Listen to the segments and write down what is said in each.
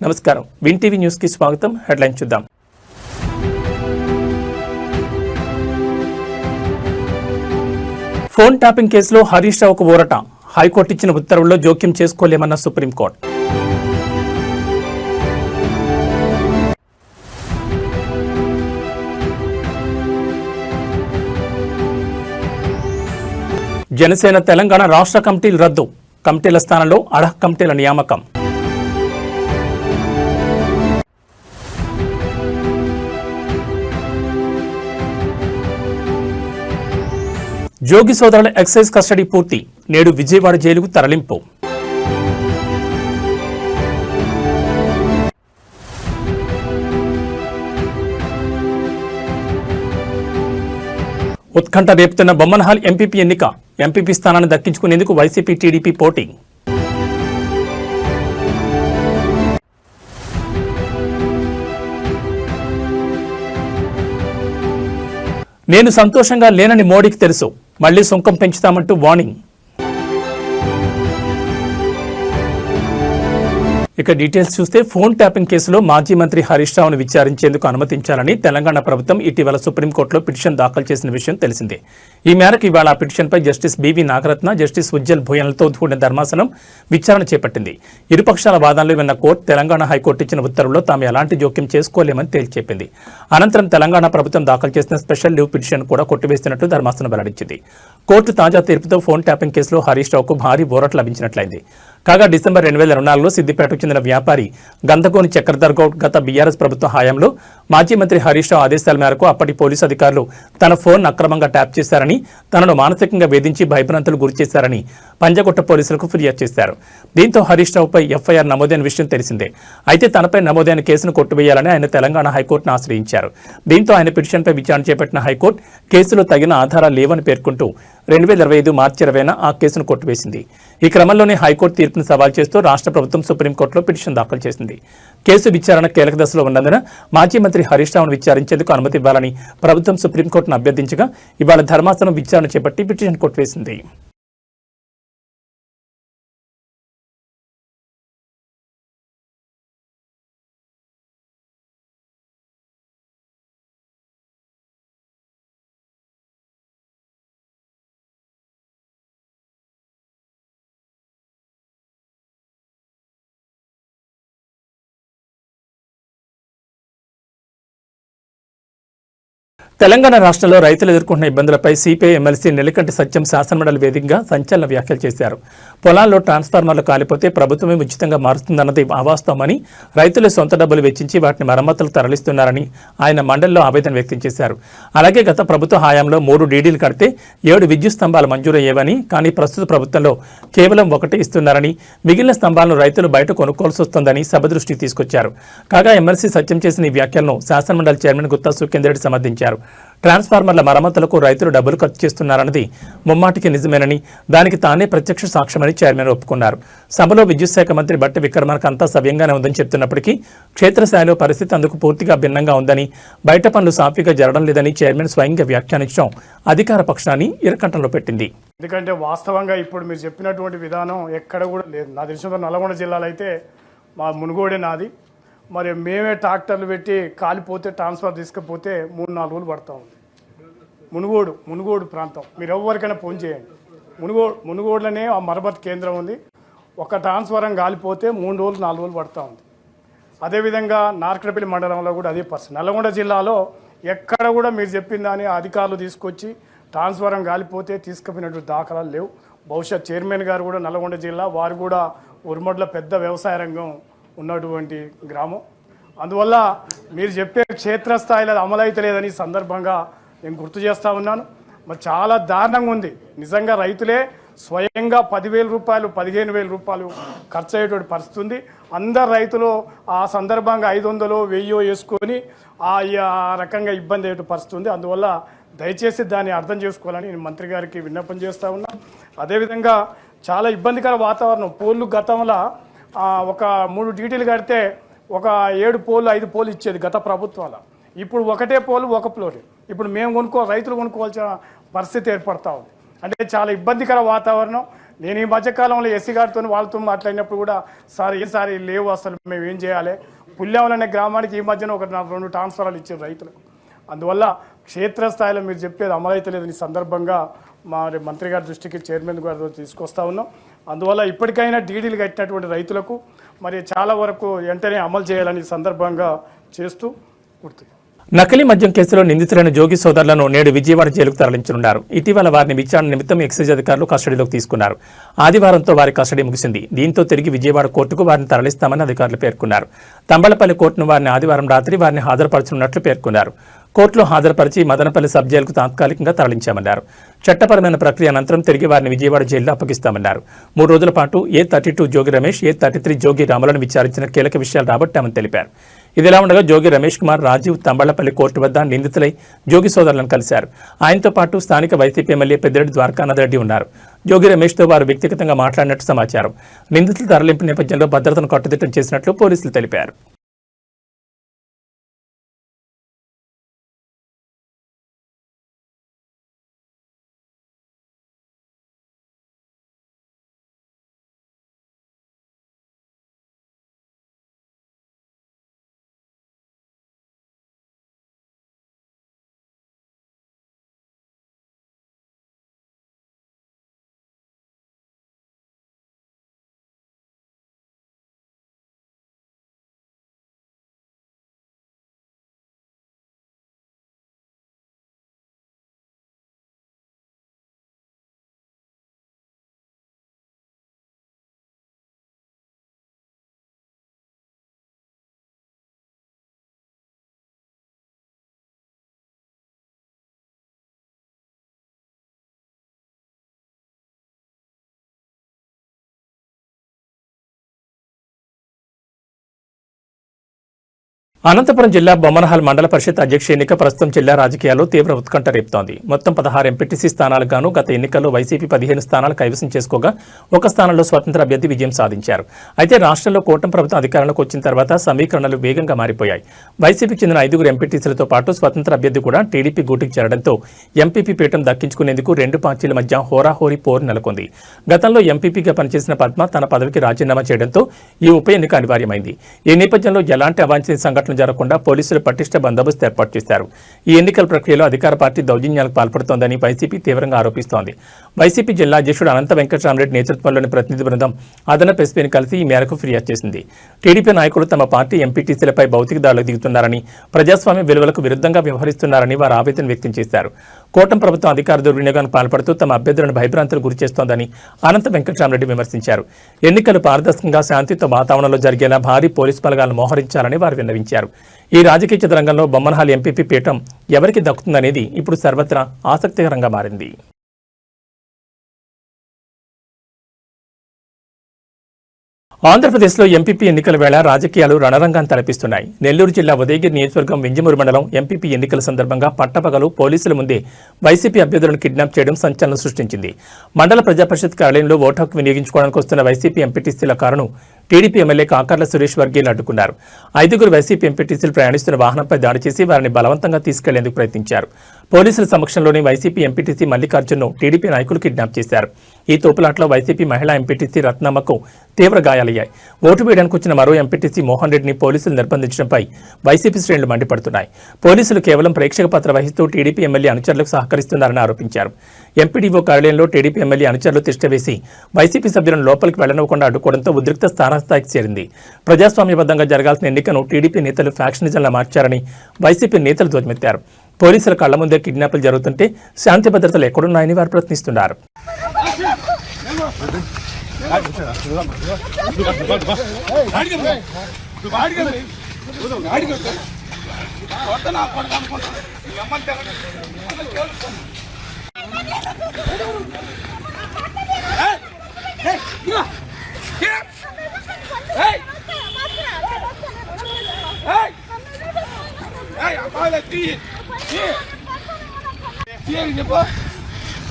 నమస్కారం win TV news కి స్వాగతం. హెడ్లైన్ చూద్దాం. ఫోన్ ట్యాపింగ్ కేసులో హరీష్ రావుకు ఊరట. హైకోర్టు ఇచ్చిన ఉత్తర్వుల్లో జోక్యం చేసుకోలేమన్న సుప్రీంకోర్టు. జనసేన తెలంగాణ రాష్ట్ర కమిటీలు రద్దు. కమిటీల స్థానంలో అడహ్ కమిటీల నియామకం. జోగి సోదరుల ఎక్సైజ్ కస్టడీ పూర్తి. నేడు విజయవాడ జైలుకు తరలింపు. ఉత్కంఠ రేపుతున్న బొమ్మనహాల్ ఎంపీపీ ఎన్నిక. ఎంపీపీ స్థానాన్ని దక్కించుకునేందుకు వైసీపీ టీడీపీ పోటీ. నేను సంతోషంగా లేనని మోడీకి తెలుసు. మళ్లీ సుంకం పెంచుతామంటూ వార్నింగ్. ఇక డీటెయిల్స్ చూస్తే ఫోన్ ట్యాపింగ్ కేసులో మాజీ మంత్రి హరీష్ రావును విచారించేందుకు అనుమతించాలని తెలంగాణ ప్రభుత్వం ఇటీవల సుప్రీంకోర్టులో పిటిషన్ దాఖలు చేసిన విషయం తెలిసిందే. ఈ మేరకు ఇవాళ ఆ పిటిషన్పై justice B V Nagarathna, justice Ujjal భూయన్లతో కూడిన ధర్మాసనం విచారణ చేపట్టింది. ఇరుపక్షాల వాదనలు విన్న కోర్టు తెలంగాణ హైకోర్టు ఇచ్చిన ఉత్తర్వుల్లో తాము ఎలాంటి జోక్యం చేసుకోలేమని తేల్చెప్పింది. అనంతరం తెలంగాణ ప్రభుత్వం దాఖలు చేసిన స్పెషల్ లీవ్ పిటిషన్ కూడా కొట్టివేస్తున్నట్టు ధర్మాసనం వెల్లడించింది. కోర్టు తాజా తీర్పుతో ఫోన్ ట్యాపింగ్ కేసులో హరీష్ రావుకు భారీ ఊరట లభించినట్లయింది. కాగా డిసెంబర్ 2024లో సిద్దిపేటకు చెందిన వ్యాపారి గంధగోని చక్రధర్ గౌడ్ గత బీఆర్ఎస్ ప్రభుత్వ హయాంలో మాజీ మంత్రి హరీష్ రావు ఆదేశాల మేరకు అప్పటి పోలీసు అధికారులు తన ఫోన్ అక్రమంగా ట్యాప్ చేశారని, తనను మానసికంగా వేధించి భయభ్రాంతులు గురిచేశారని పంజగుట్ట పోలీసులకు ఫిర్యాదు చేశారు. దీంతో హరీష్ రావుపై ఎఫ్ఐఆర్ నమోదైన విషయం తెలిసిందే. అయితే తనపై నమోదైన కేసును కొట్టివేయాలని ఆయన తెలంగాణ హైకోర్టును ఆశ్రయించారు. దీంతో ఆయన పిటిషన్పై విచారణ చేపట్టిన హైకోర్టు కేసులో తగిన ఆధారాలు లేవని పేర్కొంటూ 2025 మార్చి 20న ఆ కేసును కొట్టివేసింది. ఈ క్రమంలోనే హైకోర్టు తీర్పును సవాల్ చేస్తూ రాష్ట్ర ప్రభుత్వం సుప్రీంకోర్టులో పిటిషన్ దాఖలు చేసింది. కేసు విచారణ కీలక దశలో ఉన్నందున మాజీ మంత్రి హరీష్ రావును విచారించేందుకు అనుమతి ఇవ్వాలని ప్రభుత్వం సుప్రీంకోర్టును అభ్యర్థించగా ఇవాళ ధర్మాసనం విచారణ చేపట్టి పిటిషన్ కొట్టివేసింది. తెలంగాణ రాష్ట్రంలో రైతులు ఎదుర్కొంటున్న ఇబ్బందులపై సిపిఐ ఎమ్మెల్సీ నెల్లికంటి సత్యం శాసనమండలి వేదికగా సంచలన వ్యాఖ్యలు చేశారు. పొలాల్లో ట్రాన్స్ఫార్మర్లు కాలిపోతే ప్రభుత్వమే ఉచితంగా మారుస్తుందన్నది అవాస్తవమని, రైతులు సొంత డబ్బులు వెచ్చించి వాటిని మరమ్మతులకు తరలిస్తున్నారని ఆయన మండలిలో ఆవేదన వ్యక్తం చేశారు. అలాగే గత ప్రభుత్వ హయాంలో 3 డీడీలు కడితే 7 విద్యుత్ స్తంభాలు మంజూరయ్యేవని, కానీ ప్రస్తుత ప్రభుత్వంలో కేవలం 1 ఇస్తున్నారని, మిగిలిన స్తంభాలను రైతులు బయట కొనుక్కోవాల్సి వస్తోందని సభ దృష్టికి తీసుకొచ్చారు. కాగా ఎమ్మెల్సీ సత్యం చేసిన ఈ వ్యాఖ్యలను శాసనమండలి చైర్మన్ గుత్తా సుఖేందర్ రెడ్డి సమర్థించారు. ట్రాన్స్ఫార్మర్ల మరమ్మతులకు రైతులు డబ్బులు ఖర్చు చేస్తున్నారన్నది ముమ్మాటికి నిజమేనని, దానికి తానే ప్రత్యక్ష సాక్ష్యమని చైర్మన్ ఒప్పుకున్నారు. సభలో విద్యుత్ శాఖ మంత్రి బట్టి విక్రమార్క అంతా సవ్యంగానే ఉందని చెప్తున్నప్పటికీ క్షేత్రస్థాయిలో పరిస్థితి అందుకు పూర్తిగా భిన్నంగా ఉందని, బయట పనులు సాఫీగా జరగడం లేదని చైర్మన్ స్వయంగా వ్యాఖ్యానించడం అధికార పక్షాన్ని ఇరకంటంలో పెట్టింది. ఎందుకంటే వాస్తవంగా ఇప్పుడు మీరు చెప్పినటువంటి విధానం ఎక్కడ కూడా లేదు. నా తెలిసిన నల్గొండ జిల్లాలో అయితే మా మునుగోడే నాది. మరి మేమే ట్రాక్టర్లు పెట్టి కాలిపోతే ట్రాన్స్ఫర్ తీసుకపోతే 3-4 రోజులు పడతా ఉంది. మునుగోడు ప్రాంతం మీరు ఎవరికైనా ఫోన్ చేయండి. మునుగోడులోనే ఆ మరమ్మతు కేంద్రం ఉంది. ఒక ట్రాన్స్ఫారం కాలిపోతే 3 రోజులు 4 రోజులు పడతా ఉంది. అదేవిధంగా నార్కడపల్లి మండలంలో కూడా అదే పరిస్థితి. నల్గొండ జిల్లాలో ఎక్కడ కూడా మీరు చెప్పిందని అధికారులు తీసుకొచ్చి ట్రాన్స్ఫారం కాలిపోతే తీసుకుపోయినటువంటి దాఖలాలు లేవు. బహుశా చైర్మన్ గారు కూడా నల్గొండ జిల్లా, వారు కూడా ఉరుమడ్ల పెద్ద వ్యవసాయ రంగం ఉన్నటువంటి గ్రామం. అందువల్ల మీరు చెప్పే క్షేత్రస్థాయిలో అమలైతే లేదని సందర్భంగా నేను గుర్తు చేస్తూ ఉన్నాను. మరి చాలా దారుణంగా ఉంది. నిజంగా రైతులే స్వయంగా 10,000 రూపాయలు 15,000 రూపాయలు ఖర్చు అయ్యేటువంటి పరిస్థితి ఉంది. అందరు రైతులు ఆ సందర్భంగా 500 1000 వేసుకొని ఆ రకంగా ఇబ్బంది అయ్యే పరిస్థితి ఉంది. అందువల్ల దయచేసి దాన్ని అర్థం చేసుకోవాలని నేను మంత్రి గారికి విన్నపం చేస్తూ ఉన్నా. అదేవిధంగా చాలా ఇబ్బందికర వాతావరణం. పోళ్ళు గతంలో ఒక 3 డీటీలు కడితే ఒక 7 పోలు 5 పోలు ఇచ్చేది గత ప్రభుత్వాల. ఇప్పుడు 1 పోలు 1 ఫ్లోర్. ఇప్పుడు మేము రైతులు కొనుక్కోవాల్సిన పరిస్థితి ఏర్పడతా ఉంది. అంటే చాలా ఇబ్బందికర వాతావరణం. నేను ఈ మధ్యకాలంలో ఎస్సీ గారితో వాళ్ళతో మాట్లాడినప్పుడు కూడా సార్ ఈసారి లేవు, అసలు మేము ఏం చేయాలి, పుల్యావల్ అనే గ్రామానికి ఈ మధ్యన ఒక 2 ట్రాన్స్ఫరాలు ఇచ్చారు రైతులకు. అందువల్ల క్షేత్రస్థాయిలో మీరు చెప్పేది అమలైతే లేదు. ఈ సందర్భంగా మంత్రి గారి దృష్టికి చైర్మన్ గారి తీసుకొస్తా ఉన్నాం. అందువల్ల ఇప్పటికైనా డీడీలు కట్టినటువంటి రైతులకు మరి చాలా వరకు వెంటనే అమలు చేయాలని సందర్భంగా చేస్తూ గుర్తు. నకిలీ మద్యం కేసులో నిందితులైన జోగి సోదరులను నేడు విజయవాడ జైలుకు తరలించనున్నారు. ఇటీవల వారిని విచారణ నిమిత్తం ఎక్సైజ్ అధికారులు కస్టడీలోకి తీసుకున్నారు. ఆదివారంతో వారి కస్టడీ ముగిసింది. దీంతో తిరిగి విజయవాడ కోర్టుకు వారిని తరలిస్తామని అధికారులు పేర్కొన్నారు. తంబళ్లపల్లి కోర్టును వారిని ఆదివారం రాత్రి వారిని హాజరుపరచనున్నట్లు పేర్కొన్నారు. కోర్టులో హాజరుపరిచి మదనపల్లి సబ్ జైలుకు తాత్కాలికంగా తరలించామన్నారు. చట్టపరమైన ప్రక్రియ అనంతరం తిరిగి వారిని విజయవాడ జైల్లో అప్పగిస్తామన్నారు. 3 రోజుల పాటు A32 జోగి రమేష్, A33 జోగి రాములను విచారించిన కీలక విషయాలు రాబట్టామని తెలిపారు. ఇదిలా ఉండగా జోగి రమేష్ కుమార్, రాజీవ్ తంబళ్లపల్లి కోర్టు వద్ద నిందితులై జోగి సోదరులను కలిశారు. ఆయనతో పాటు స్థానిక వైసీపీ ఎమ్మెల్యే పెద్దిరెడ్డి ద్వారకానాథ్ రెడ్డి ఉన్నారు. జోగి రమేష్తో వారు వ్యక్తిగతంగా మాట్లాడినట్టు సమాచారం. నిందితుల తరలింపు నేపథ్యంలో భద్రతను కట్టుదిట్టం చేసినట్లు పోలీసులు తెలిపారు. అనంతపురం జిల్లా బొమ్మనహాల్ మండల పరిషత్ అధ్యక్ష ఎన్నిక ప్రస్తుతం జిల్లా రాజకీయాల్లో తీవ్ర ఉత్కంఠ రేపుతోంది. మొత్తం 16 ఎంపీటీసీ స్థానాలకు గాను గత ఎన్నికల్లో వైసీపీ 15 స్థానాలు కైవసం చేసుకోగా ఒక స్థానంలో స్వతంత్ర అభ్యర్థి విజయం సాధించారు. అయితే రాష్ట్రంలో కూటమి ప్రభుత్వం అధికారంలోకి వచ్చిన తర్వాత సమీకరణలు వేగంగా మారిపోయాయి. వైసీపీకి చెందిన 5 ఎంపీటీసీలతో పాటు స్వతంత్ర అభ్యర్థి కూడా టీడీపీ గూటికి చేరడంతో ఎంపీపీ పీఠం దక్కించుకునేందుకు 2 పార్టీల మధ్య హోరాహోరీ పోరు నెలకొంది. గతంలో ఎంపీపీగా పనిచేసిన పద్మ తన పదవికి రాజీనామా చేయడంతో ఈ ఉప ఎన్నిక అనివార్యమైంది. ఈ నేపథ్యంలో ఎలాంటి అవాంఛనీయ సంఘటనలు జరగకుండా పోలీసులు పటిష్ట బందోబస్తు ఏర్పాటు చేశారు. ఈ ఎన్నికల ప్రక్రియలో అధికార పార్టీ దౌర్జన్యాలకు పాల్పడుతోందని వైసీపీ తీవ్రంగా ఆరోపిస్తోంది. వైసీపీ జిల్లా అధ్యక్షుడు అనంత వెంకటరామరెడ్డి నేతృత్వంలోని ప్రతినిధి బృందం అదనపు ఎస్పీని కలిసి ఈ మేరకు ఫిర్యాదు చేసింది. టీడీపీ నాయకులు తమ పార్టీ ఎంపీటీసీలపై భౌతిక దాడులకు దిగుతున్నారని, ప్రజాస్వామ్య విలువలకు విరుద్ధంగా వ్యవహరిస్తున్నారని వారు ఆవేదన వ్యక్తం చేశారు. కూటమి ప్రభుత్వం అధికార దుర్వినియోగానికి పాల్పడుతూ తమ అభ్యర్థులను భయభ్రాంతులకు గురి చేస్తోందని అనంత వెంకటరామరెడ్డి విమర్శించారు. ఎన్నికలు పారదర్శకంగా శాంతియుత వాతావరణంలో జరిగేలా భారీ పోలీసు బలగాలను మోహరించాలని వారు విన్నవించారు. ఈ రాజకీయ చదరంగంలో బొమ్మనహాల్ ఎంపీపీ పీఠం ఎవరికి దక్కుతుందనేది ఇప్పుడు సర్వత్రా ఆసక్తికరంగా మారింది. ఆంధ్రప్రదేశ్లో ఎంపీపీ ఎన్నికల వేళ రాజకీయాలు రణరంగాన్ని తలపిస్తున్నాయి. నెల్లూరు జిల్లా ఉదయగిరి నియోజకవర్గం వింజమూరు మండలం ఎంపీపీ ఎన్నికల సందర్భంగా పట్టపగలు పోలీసుల ముందే వైసీపీ అభ్యర్థులను కిడ్నాప్ చేయడం సంచలనం సృష్టించింది. మండల ప్రజాపరిషత్ కార్యాలయంలో ఓటు హక్కు వినియోగించుకోవడానికి వస్తున్న వైసీపీ ఎంపీటీసీల కారును టీడీపీ ఎమ్మెల్యే కాకర్ల సురేష్ వర్గీయులు అడ్డుకున్నారు. 5 వైసీపీ ఎంపీటీసీలు ప్రయాణిస్తున్న వాహనంపై దాడి చేసి వారిని బలవంతంగా తీసుకెళ్లేందుకు ప్రయత్నించారు. పోలీసుల సమక్షంలోని వైసీపీ ఎంపీటీసీ మల్లికార్జున్ను టీడీపీ నాయకులు కిడ్నాప్ చేశారు. ఈ తోపులాట్లో వైసీపీ మహిళా ఎంపీటీసీ రత్నమ్మకు తీవ్ర గాయాలయ్యాయి. ఓటు వేయడానికి వచ్చిన మరో ఎంపీటీసీ మోహన్ రెడ్డిని పోలీసులు నిర్బంధించడంపై వైసీపీ శ్రేణులు మండిపడుతున్నాయి. పోలీసులు కేవలం ప్రేక్షక పాత్ర వహిస్తూ టీడీపీ ఎమ్మెల్యే అనుచరులకు సహకరిస్తున్నారని ఆరోపించారు. ఎంపీడీఓ కార్యాలయంలో టీడీపీ ఎమ్మెల్యే అనుచరులు తిష్టవేసి వైసీపీ సభ్యులను లోపలికి వెళ్లనివ్వకుండా అడ్డుకోవడంతో ఉద్రిక్త స్థాయికి చేరింది. ప్రజాస్వామ్యబద్ధంగా జరగాల్సిన ఎన్నికను టీడీపీ నేతలు ఫ్యాక్షనిజంలా మార్చారని వైసీపీ నేతలు ధ్వజమెత్తారు. పోలీసుల కళ్ల ముందే కిడ్నాపులు జరుగుతుంటే శాంతి భద్రతలు ఎక్కడున్నాయని వారు ప్రశ్నిస్తున్నారు.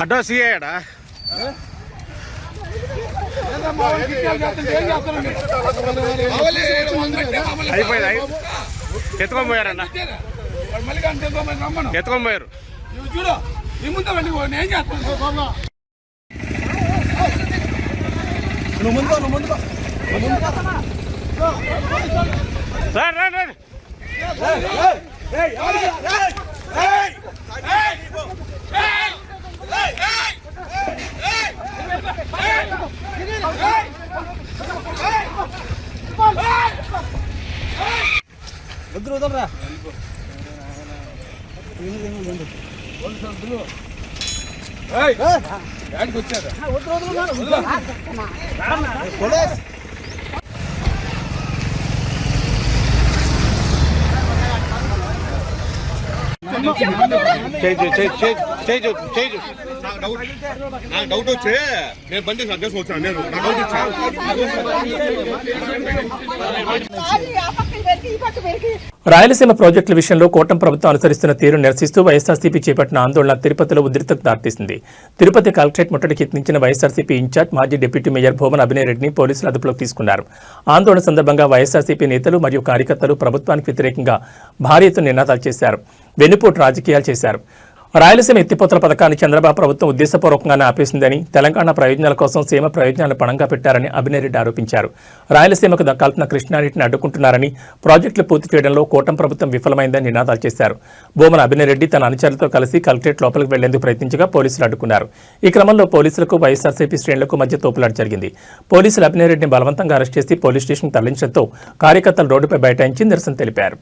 అడ్డో సీఏడా అయిపోయింది. ఎత్తుకొని పోయారన్న, ఎత్తుకొని పోయారు. చూడు ఈ ముందు ఏం చేస్తాను నాకు డౌట్ వచ్చే నేను బండి అడ్రస్ వచ్చాను నేను రాయలసీమ ప్రాజెక్టుల విషయంలో కూటమి ప్రభుత్వం అనుసరిస్తున్న తీరు నిరసిస్తూ వైఎస్ఆర్సీపీ చేపట్టిన ఆందోళన తిరుపతిలో ఉద్రిక్తతకు దారితీసింది. తిరుపతి కలెక్టరేట్ ముట్టడికి యత్నించిన వైఎస్ఆర్సీపీ ఇన్ఛార్జ్ మాజీ డిప్యూటీ మేయర్ భూమన అభినయ్ రెడ్డిని పోలీసులు అదుపులోకి తీసుకున్నారు. ఆందోళన సందర్భంగా వైఎస్ఆర్సీపీ నేతలు మరియు కార్యకర్తలు ప్రభుత్వానికి వ్యతిరేకంగా భారీ ఎత్తున నినాదాలు చేశారు. వెన్నుపోటు రాజకీయాలు చేశారు. రాయలసీమ ఎత్తిపోతల పథకాన్ని చంద్రబాబు ప్రభుత్వం ఉద్దేశపూర్వకంగానే ఆపేసిందని, తెలంగాణ ప్రయోజనాల కోసం సీమ ప్రయోజనాలను పణంగా పెట్టారని అభినయ్ రెడ్డి ఆరోపించారు. రాయలసీమకు దక్కాల్సిన కృష్ణానదిని అడ్డుకుంటున్నారని, ప్రాజెక్టులు పూర్తి చేయడంలో కూటమి ప్రభుత్వం విఫలమైందని నినాదాలు చేశారు. భూమన అభినయ్ రెడ్డి తన అనుచరులతో కలిసి కలెక్టరేట్ లోపలికి వెళ్లేందుకు ప్రయత్నించగా పోలీసులు అడ్డుకున్నారు. ఈ క్రమంలో పోలీసులకు వైఎస్ఆర్సీపీ శ్రేణులకు మధ్య తోపులాట జరిగింది. పోలీసులు అభినయ్ రెడ్డిని బలవంతంగా అరెస్ట్ చేసి పోలీస్ స్టేషన్కు తరలించడంతో కార్యకర్తలు రోడ్డుపై బైఠాయించి నిరసన తెలిపారు.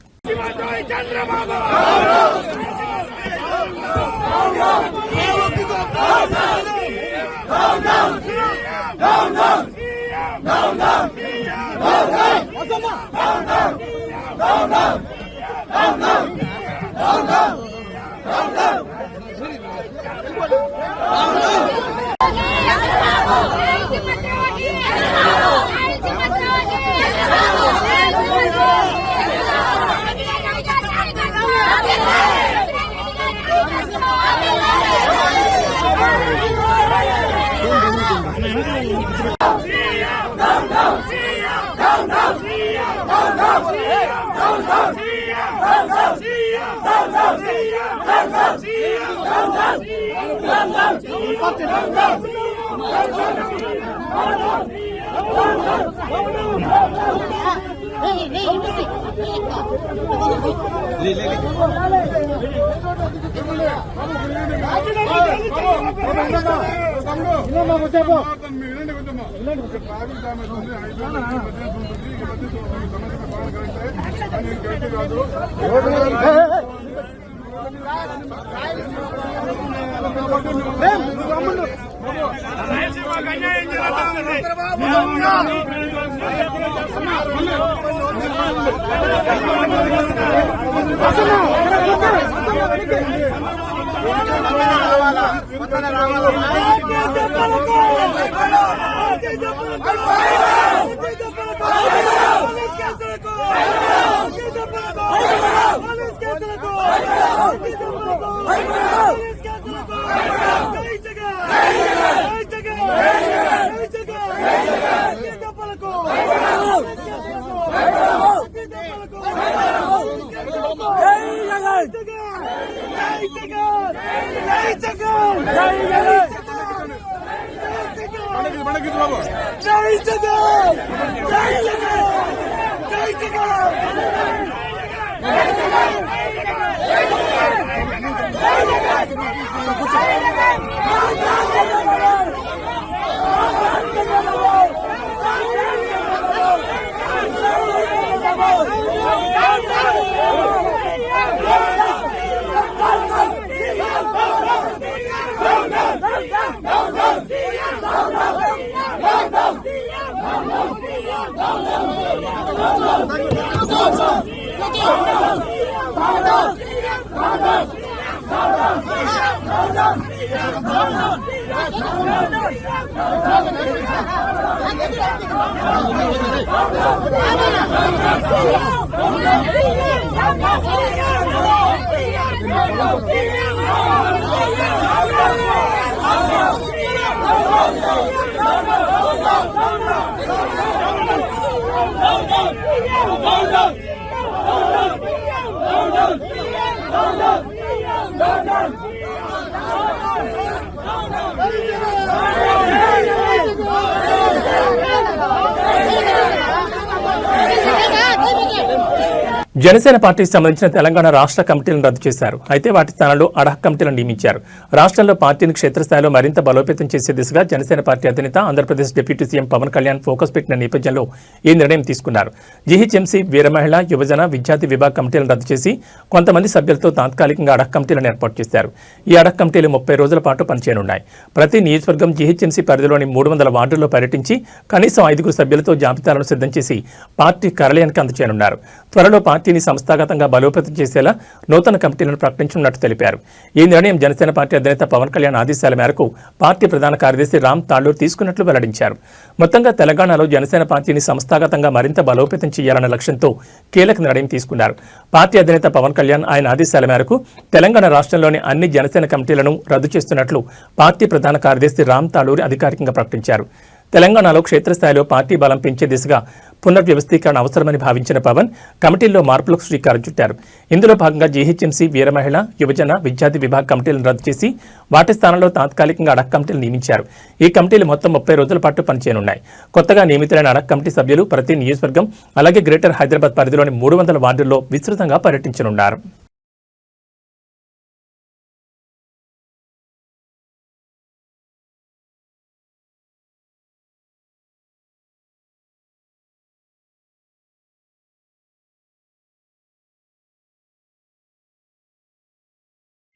జనసేన పార్టీకి సంబంధించిన తెలంగాణ రాష్ట్ర కమిటీలను రద్దు చేశారు. అయితే వాటి స్థానంలో అడహ కమిటీలను నియమించారు. రాష్ట్రంలో పార్టీని క్షేత్రస్థాయిలో మరింత బలోపేతం చేసే దిశగా జనసేన పార్టీ అధినేత Andhra Pradesh deputy CM Pawan Kalyan focus పెట్టిన నేపథ్యంలో ఈ నిర్ణయం తీసుకున్నారు. జీహెచ్ఎంసీ, వీర మహిళ, యువజన, విద్యార్థి విభాగ కమిటీలను రద్దు చేసి కొంతమంది సభ్యులతో తాత్కాలికంగా అడహ కమిటీలను ఏర్పాటు చేశారు. ఈ అడహ కమిటీలు 30 రోజుల పాటు పనిచేయనున్నాయి. ప్రతి నియోజకవర్గం జీహెచ్ఎంసీ పరిధిలోని 300 వార్డుల్లో పర్యటించి కనీసం 5 సభ్యులతో జాబితాలను సిద్ధం చేసి పార్టీ కార్యాలయానికి అందజేయనున్నారు. త్వరలో పార్టీని సంస్థాగతంగా బలోపేతం చేసేలా నూతన కమిటీలను ప్రకటించనున్నట్టు తెలిపారు. ఈ నిర్ణయం జనసేన పార్టీ అధినేత పవన్ కళ్యాణ్ ఆదేశాల మేరకు పార్టీ ప్రధాన కార్యదర్శి రామ్ తాళ్లూర్ తీసుకున్నట్లు వెల్లడించారు. మొత్తంగా తెలంగాణలో జనసేన పార్టీని సంస్థాగతంగా మరింత బలోపేతం చేయాలన్న లక్ష్యంతో కీలక నిర్ణయం తీసుకున్నారు. పార్టీ అధినేత పవన్ కళ్యాణ్ ఆయన ఆదేశాల మేరకు తెలంగాణ రాష్ట్రంలోని అన్ని జనసేన కమిటీలను రద్దు చేస్తున్నట్లు పార్టీ ప్రధాన కార్యదర్శి రామ్ తాళ్లూర్ అధికారికంగా ప్రకటించారు. తెలంగాణలో క్షేత్రస్థాయిలో పార్టీ బలం పెంచే దిశగా పునర్వ్యవస్థీకరణ అవసరమని భావించిన పవన్ కమిటీల్లో మార్పులకు శ్రీకారం చుట్టారు. ఇందులో భాగంగా జీహెచ్ఎంసీ, వీర మహిళ, యువజన, విద్యార్థి విభాగ కమిటీలను రద్దు చేసి వాటి స్థానంలో తాత్కాలికంగా అడహ కమిటీలు నియమించారు. ఈ కమిటీలు మొత్తం 30 రోజుల పాటు పనిచేయనున్నాయి. కొత్తగా నియమితులైన అడహ కమిటీ సభ్యులు ప్రతి నియోజకవర్గం అలాగే గ్రేటర్ హైదరాబాద్ పరిధిలోని 300 వార్డుల్లో విస్తృతంగా పర్యటించనున్నారు.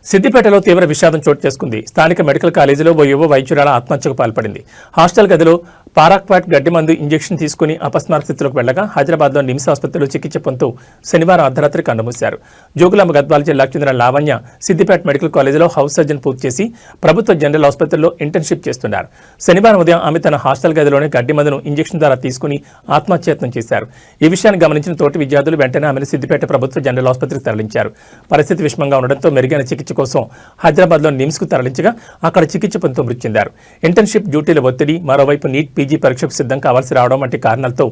సిద్దిపేటలో తీవ్ర విషాదం చోటు చేసుకుంది. స్థానిక మెడికల్ కాలేజీలో ఓ యువ వైద్యురాల ఆత్మహత్యకు పాల్పడింది. హాస్టల్ గదిలో పారాక్వాట్ గడ్డి మందు ఇంజెక్షన్ తీసుకుని అపస్మారక స్థితిలోకి వెళ్లగా హైదరాబాద్లో నిమ్స్ ఆసుపత్రిలో చికిత్స పొందుతూ శనివారం అర్ధరాత్రి కన్నుమూశారు. జోగులాంబ గద్వాల జిల్లాకు చెందిన లావణ్య సిద్దిపేట మెడికల్ కాలేజీలో హౌస్ సర్జన్ పూర్తి చేసి ప్రభుత్వ జనరల్ ఆసుపత్రిలో ఇంటర్న్షిప్ చేస్తున్నారు. శనివారం ఉదయం ఆమె తన హాస్టల్ గదిలోనే గడ్డి మందును ఇంజెక్షన్ ద్వారా తీసుకుని ఆత్మహత్యయత్నం చేశారు. ఈ విషయాన్ని గమనించిన తోటి విద్యార్థులు వెంటనే ఆమెను సిద్దిపేట ప్రభుత్వ జనరల్ ఆసుపత్రికి తరలించారు. పరిస్థితి విషమంగా ఉండడంతో మెరుగైన చికిత్స కోసం హైదరాబాద్లో నిమ్స్ కు తరలించగా అక్కడ చికిత్స పొందుతూ మృతి చెందారు. ఇంటర్న్షిప్ డ్యూటీల ఒత్తిడి, మరోవైపు నీట్ పీజీ పరీక్షకు సిద్ధం కావాల్సి రావడం వంటి కారణాలతో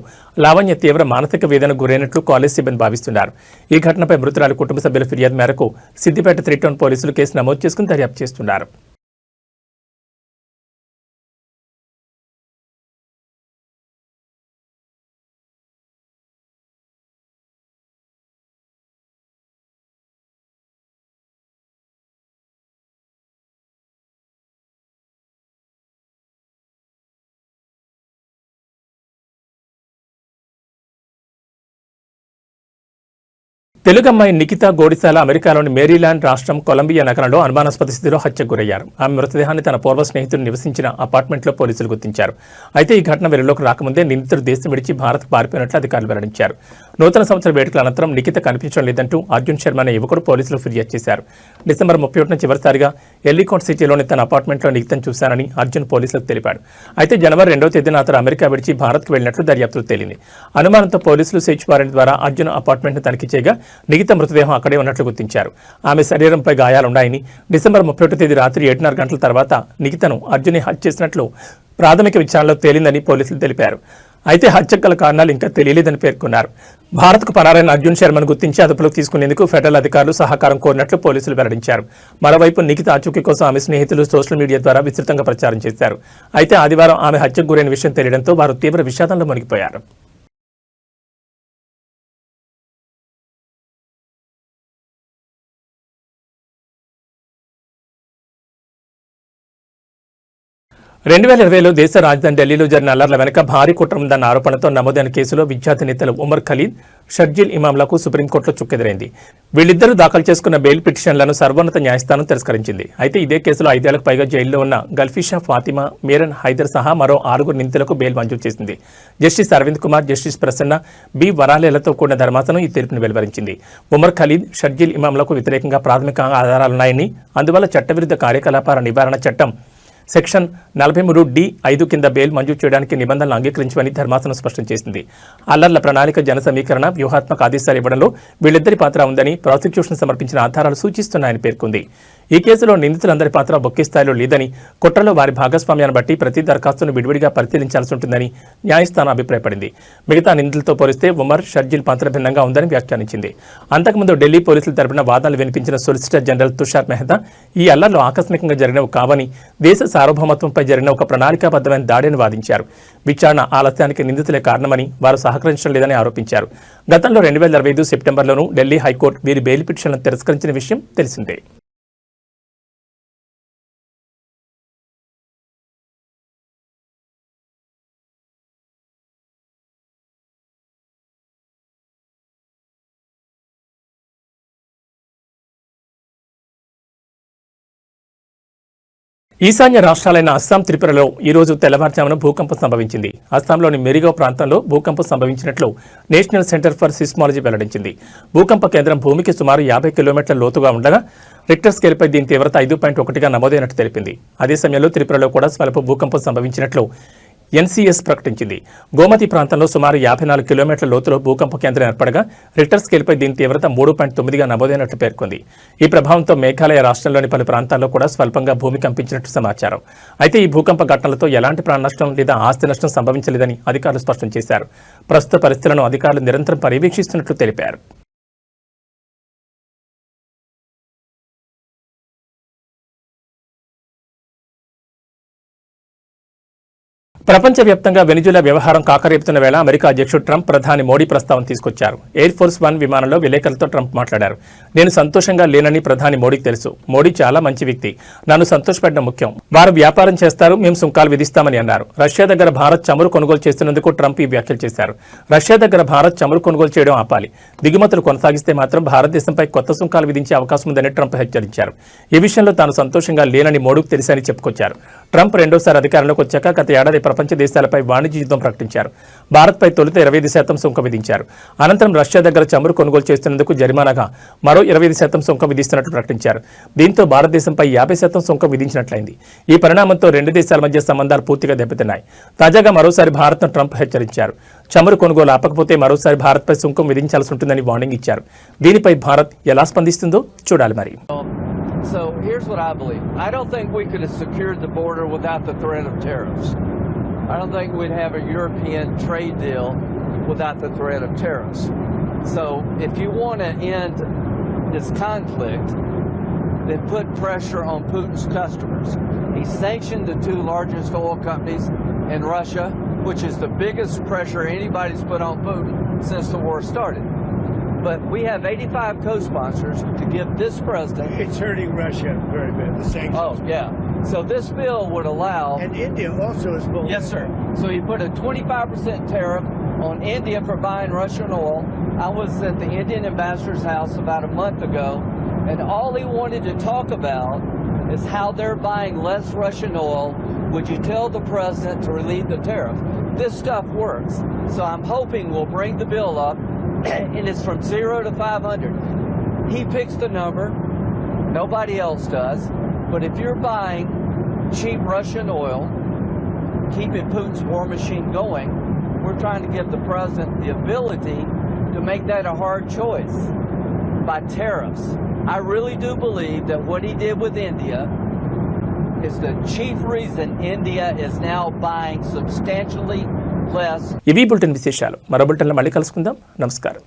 లావణ్య తీవ్ర మానసిక వేదనకు గురైనట్లు కాలేజ్ సిబ్బంది భావిస్తున్నారు. ఈ ఘటనపై మృతురాలి కుటుంబ సభ్యుల ఫిర్యాదు మేరకు సిద్దిపేట 3 టౌన్ పోలీసులు కేసు నమోదు చేసుకుని దర్యాప్తు చేస్తున్నారు. తెలుగు అమ్మాయి నిఖిత గోడిసాల అమెరికాలోని మేరీల్యాండ్ రాష్ట్రం కొలంబియా నగరంలో అనుమానాస్పద స్థితిలో హత్యకు గురయ్యారు. ఆమె మృతదేహాన్ని తన పూర్వ స్నేహితుడు నివసించిన అపార్ట్మెంట్లో పోలీసులు గుర్తించారు. అయితే ఈ ఘటన వెలుగులోకి రాకముందే నిందితుడు దేశం విడిచి భారత్కు పారిపోయినట్లు అధికారులు వెల్లడించారు. నూతన సంవత్సర వేడుకల అనంతరం నిఖిత కనిపించడం లేదంటూ అర్జున్ శర్మ అనే యువకుడు పోలీసులు ఫిర్యాదు చేశారు. డిసెంబర్ 31న చివరిసారిగా ఎల్లికోట్ సిటీలోని తన అపార్ట్మెంట్లో నిఖితను చూశానని అర్జున్ పోలీసులకు తెలిపాడు. అయితే జనవరి 2వ తేదీన అతను అమెరికా విడిచి భారత్కు వెళ్లినట్లు దర్యాప్తులో తేలింది. అనుమానంతో పోలీసులు సెర్చ్ వారెంట్ ద్వారా అర్జున్ అపార్ట్మెంట్ను తనిఖీ చేయగా నిఖిత మృతదేహం అక్కడే ఉన్నట్లు గుర్తించారు. ఆమె శరీరంపై గాయాలున్నాయని, డిసెంబర్ 31 తేదీ రాత్రి 7:30 గంటల తర్వాత నిఖితను అర్జున్ హత్య చేసినట్లు ప్రాథమిక విచారణలో తేలిందని పోలీసులు తెలిపారు. అయితే హత్యకు గల కారణాలు ఇంకా తెలియలేదని పేర్కొన్నారు. భారత్కు పరారైన అర్జున్ శర్మను గుర్తించి అదుపులోకి తీసుకునేందుకు ఫెడరల్ అధికారులు సహకారం కోరినట్లు పోలీసులు వెల్లడించారు. మరోవైపు నిఖిత ఆచూకీ కోసం ఆమె స్నేహితులు సోషల్ మీడియా ద్వారా విస్తృతంగా ప్రచారం చేశారు. అయితే ఆదివారం ఆమె హత్యకు గురైన విషయం తెలియడంతో వారు తీవ్ర విషాదంలో మునిగిపోయారు. రెండు 2020లో దేశ రాజధాని ఢిల్లీలో జరిగిన అల్లర్ల వెనుక భారీ కుట్ర ఉందన్న ఆరోపణతో నమోదైన కేసులో విద్యార్థి నేతలు ఉమర్ ఖలీద్, షర్జిల్ ఇమాంలకు సుప్రీంకోర్టులో చుక్కెదురైంది. వీళ్ళిద్దరూ దాఖలు చేసుకున్న బెయిల్ పిటిషన్లను సర్వోన్నత న్యాయస్థానం తిరస్కరించింది. అయితే ఇదే కేసులో 5 ఏళ్లకు పైగా జైల్లో ఉన్న గల్ఫీషా ఫాతిమా, మీరన్ హైదర్ సహా మరో 6 నిందితులకు బెయిల్ మంజూరు చేసింది. Justice Arvind Kumar, justice Prasanna B వరాలేలతో కూడిన ధర్మాసనం ఈ తీర్పును వెలువరించింది. ఉమర్ ఖలీద్, షర్జిల్ ఇమాంలకు వ్యతిరేకంగా ప్రాథమిక ఆధారాలున్నాయని, అందువల్ల చట్టవిరుద్ధ కార్యకలాపాల నివారణ చట్టం సెక్షన్ 43(d)(5) కింద బెయిల్ మంజూరు చేయడానికి నిబంధనలు అంగీకరించమని ధర్మాసనం స్పష్టం చేసింది. అల్లర్ల ప్రణాళిక, జన సమీకరణ, వ్యూహాత్మక ఆదేశాలు ఇవ్వడంలో వీళ్ళిద్దరి పాత్ర ఉందని ప్రాసిక్యూషన్ సమర్పించిన ఆధారాలు సూచిస్తున్నాయని పేర్కొంది. ఈ కేసులో నిందితులందరి పాత్ర ఒకే స్థాయిలో లేదని, కుట్రలో వారి భాగస్వామ్యాన్ని బట్టి ప్రతి దరఖాస్తును విడివిడిగా పరిశీలించాల్సి ఉంటుందని న్యాయస్థానం అభిప్రాయపడింది. మిగతా నిందితులతో పోలిస్తే ఉమర్, షర్జిల్ పాత్ర భిన్నంగా ఉందని వ్యాఖ్యానించింది. అంతకుముందు ఢిల్లీ పోలీసులు తరపున వాదనలు వినిపించిన సొలిసిటర్ జనరల్ తుషార్ మెహతా ఈ అల్లర్లు ఆకస్మికంగా జరిగినవి కావని, దేశ సార్వభౌమత్వంపై జరిగిన ఒక ప్రణాళికాబద్ధమైన దాడిని వాదించారు. విచారణ ఆలస్యానికి నిందితులే కారణమని, వారు సహకరించడం లేదని ఆరోపించారు. గతంలో 2025 సెప్టెంబర్లోనూ ఢిల్లీ హైకోర్టు వీరి బెయిల్ పిటిషన్లను తిరస్కరించిన విషయం తెలిసిందే. ఈశాన్య రాష్ట్రాలైన అస్సాం, త్రిపురలో ఈరోజు తెల్లవారుజామున భూకంపం సంభవించింది. అస్సాంలోని మెరిగావ్ ప్రాంతంలో భూకంపం సంభవించినట్లు నేషనల్ సెంటర్ ఫర్ సిస్మాలజీ వెల్లడించింది. భూకంప కేంద్రం భూమికి సుమారు 50 కిలోమీటర్ల లోతుగా ఉండగా రిక్టర్ స్కేల్పై దీని తీవ్రత 5.1గా నమోదైనట్టు తెలిపింది. అదే సమయంలో త్రిపురలో కూడా స్వల్ప భూకంపం సంభవించినట్లు ఎన్సీఎస్ ప్రకటించింది. గోమతి ప్రాంతంలో సుమారు 54 కిలోమీటర్ల లోతులో భూకంప కేంద్రం ఏర్పడగా రిక్టర్ స్కేల్పై దీని తీవ్రత 3.9గా నమోదైనట్లు పేర్కొంది. ఈ ప్రభావంతో మేఘాలయ రాష్ట్రంలోని పలు ప్రాంతాల్లో కూడా స్వల్పంగా భూమి కంపించినట్టు సమాచారం. అయితే ఈ భూకంప ఘటనలతో ఎలాంటి ప్రాణ నష్టం లేదా ఆస్తి నష్టం సంభవించలేదని అధికారులు స్పష్టం చేశారు. ప్రస్తుత పరిస్థితులను అధికారులు నిరంతరం పర్యవేక్షిస్తున్నట్లు తెలిపారు. ప్రపంచవ్యాప్తంగా వెనిజులా వ్యవహారం కాకరేపుతున్న వేళ అమెరికా అధ్యక్షుడు ట్రంప్ ప్రధాని మోడీ ప్రస్తావన తీసుకొచ్చారు. ఎయిర్ ఫోర్స్ 1 విమానంలో విలేకరులతో ట్రంప్ మాట్లాడారు. నేను సంతోషంగా లేనని ప్రధాని మోడీకి తెలుసు. మోడీ చాలా మంచి వ్యక్తి. నన్ను సంతోషపెట్టడం ముఖ్యం. వారు వ్యాపారం చేస్తారు, మేము సుంకాలు విధిస్తామని అన్నారు. రష్యా దగ్గర భారత్ చమురు కొనుగోలు చేస్తున్నందుకు ట్రంప్ ఈ వ్యాఖ్యలు చేశారు. రష్యా దగ్గర భారత్ చమురు కొనుగోలు చేయడం ఆపాలి. దిగుమతులు కొనసాగిస్తే మాత్రం భారతదేశంపై కొత్త సుంకాలు విధించే అవకాశం ఉందని ట్రంప్ హెచ్చరించారు. ఈ విషయంలో తాను సంతోషంగా లేనని మోడీకి తెలుసని చెప్పుకొచ్చారు. ట్రంప్ రెండోసారి అధికారంలోకి వచ్చాక గత ఏడాది ప్రపంచ దేశాలపై వాణిజ్య యుద్ధం ప్రకటించారు. భారత్పై తొలుత 25% సుంకం విధించారు. అనంతరం రష్యా దగ్గర చమురు కొనుగోలు చేస్తున్నందుకు జరిమానాగా మరో 25% సుంకం విధిస్తున్నట్టు ప్రకటించారు. దీంతో భారతదేశంపై 50% సుంకం విధించినట్లయింది. ఈ పరిణామంతో రెండు దేశాల మధ్య సంబంధాలు పూర్తిగా దెబ్బతిన్నాయి. తాజాగా మరోసారి భారత్ను ట్రంప్ హెచ్చరించారు. చమురు కొనుగోలు ఆపకపోతే మరోసారి భారత్పై సుంకం విధించాల్సి ఉంటుందని వార్నింగ్ ఇచ్చారు. దీనిపై భారత్ ఎలా స్పందిస్తుందో చూడాలి మరి. So here's what I believe. I don't think we could have secured the border without the threat of tariffs. I don't think we'd have a European trade deal without the threat of tariffs. So if you want to end this conflict, then put pressure on Putin's customers. He sanctioned the 2 largest oil companies in Russia, which is the biggest pressure anybody's put on Putin since the war started. But we have 85 co-sponsors to give this president... It's hurting Russia very bad, the sanctions. Oh, yeah. So this bill would allow... And India also is bullying. Yes, sir. So you put a 25% tariff on India for buying Russian oil. I was at the Indian ambassador's house about a month ago, and all he wanted to talk about is how they're buying less Russian oil. Would you tell the president to relieve the tariff? This stuff works. So I'm hoping we'll bring the bill up, and it's from 0 to 500. He picks the number, nobody else does. But if you're buying cheap Russian oil, keeping Putin's war machine going, we're trying to give the president the ability to make that a hard choice by tariffs. I really do believe that what he did with India is the chief reason India is now buying substantially less. ఇవి bulletin విశేషాలు. మరో బులెటిన్లో మళ్ళీ కలుసుకుందాం. నమస్కారం.